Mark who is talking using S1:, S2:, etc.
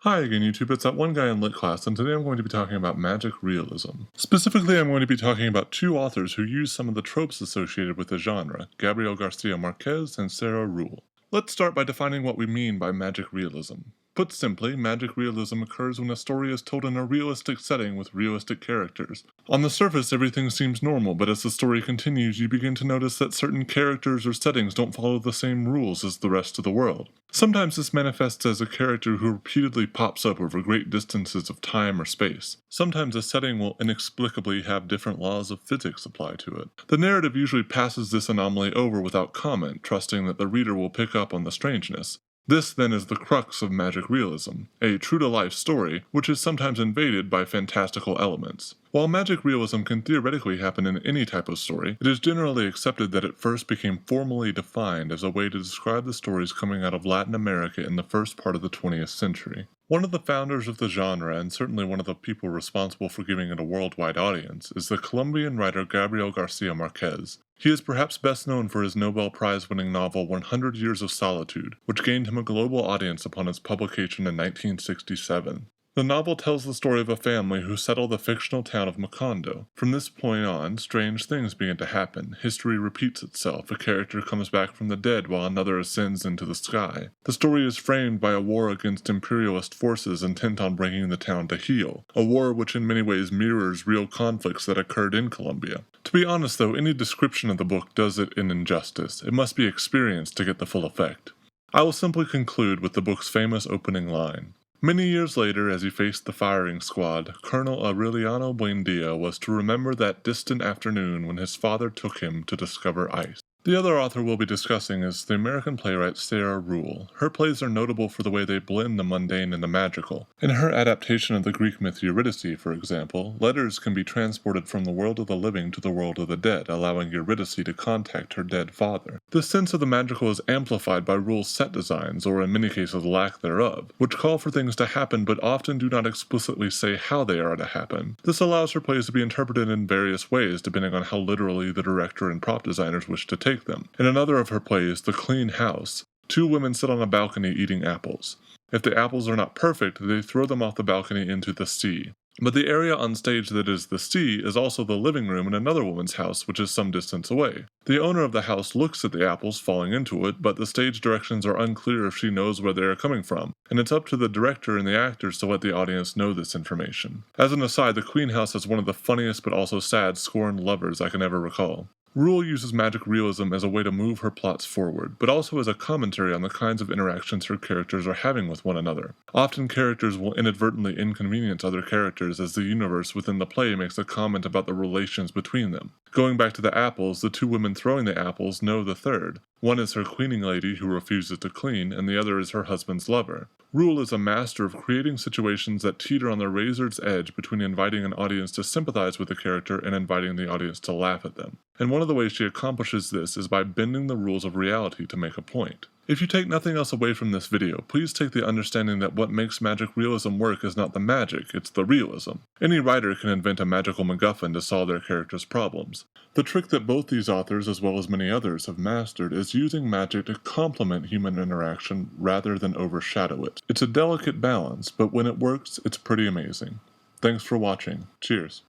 S1: Hi again YouTube, it's that one guy in lit class, and today I'm going to be talking about magic realism. Specifically, I'm going to be talking about two authors who use some of the tropes associated with the genre, Gabriel Garcia Marquez and Sarah Ruhl. Let's start by defining what we mean by magic realism. Put simply, magic realism occurs when a story is told in a realistic setting with realistic characters. On the surface, everything seems normal, but as the story continues, you begin to notice that certain characters or settings don't follow the same rules as the rest of the world. Sometimes this manifests as a character who repeatedly pops up over great distances of time or space. Sometimes a setting will inexplicably have different laws of physics apply to it. The narrative usually passes this anomaly over without comment, trusting that the reader will pick up on the strangeness. This then is the crux of magic realism, a true-to-life story which is sometimes invaded by fantastical elements. While magic realism can theoretically happen in any type of story, it is generally accepted that it first became formally defined as a way to describe the stories coming out of Latin America in the first part of the 20th century. One of the founders of the genre, and certainly one of the people responsible for giving it a worldwide audience, is the Colombian writer Gabriel Garcia Marquez. He is perhaps best known for his Nobel Prize-winning novel 100 Years of Solitude, which gained him a global audience upon its publication in 1967. The novel tells the story of a family who settle the fictional town of Macondo. From this point on, strange things begin to happen. History repeats itself. A character comes back from the dead while another ascends into the sky. The story is framed by a war against imperialist forces intent on bringing the town to heel, a war which in many ways mirrors real conflicts that occurred in Colombia. To be honest though, any description of the book does it an injustice. It must be experienced to get the full effect. I will simply conclude with the book's famous opening line. Many years later, as he faced the firing squad, Colonel Aureliano Buendia was to remember that distant afternoon when his father took him to discover ice. The other author we'll be discussing is the American playwright Sarah Ruhl. Her plays are notable for the way they blend the mundane and the magical. In her adaptation of the Greek myth Eurydice, for example, letters can be transported from the world of the living to the world of the dead, allowing Eurydice to contact her dead father. This sense of the magical is amplified by Ruhl's set designs, or in many cases lack thereof, which call for things to happen but often do not explicitly say how they are to happen. This allows her plays to be interpreted in various ways depending on how literally the director and prop designers wish to take them. In another of her plays, The Clean House, two women sit on a balcony eating apples. If the apples are not perfect, they throw them off the balcony into the sea. But the area on stage that is the sea is also the living room in another woman's house, which is some distance away. The owner of the house looks at the apples falling into it, but the stage directions are unclear if she knows where they are coming from, and it's up to the director and the actors to let the audience know this information. As an aside, the Queen House is one of the funniest but also sad scorned lovers I can ever recall. Ruhl uses magic realism as a way to move her plots forward, but also as a commentary on the kinds of interactions her characters are having with one another. Often characters will inadvertently inconvenience other characters as the universe within the play makes a comment about the relations between them. Going back to the apples, the two women throwing the apples know the third. One is her cleaning lady who refuses to clean, and the other is her husband's lover. Ruhl is a master of creating situations that teeter on the razor's edge between inviting an audience to sympathize with a character and inviting the audience to laugh at them. And one of the ways she accomplishes this is by bending the rules of reality to make a point. If you take nothing else away from this video, please take the understanding that what makes magic realism work is not the magic, it's the realism. Any writer can invent a magical MacGuffin to solve their character's problems. The trick that both these authors, as well as many others, have mastered is using magic to complement human interaction rather than overshadow it. It's a delicate balance, but when it works, it's pretty amazing. Thanks for watching. Cheers.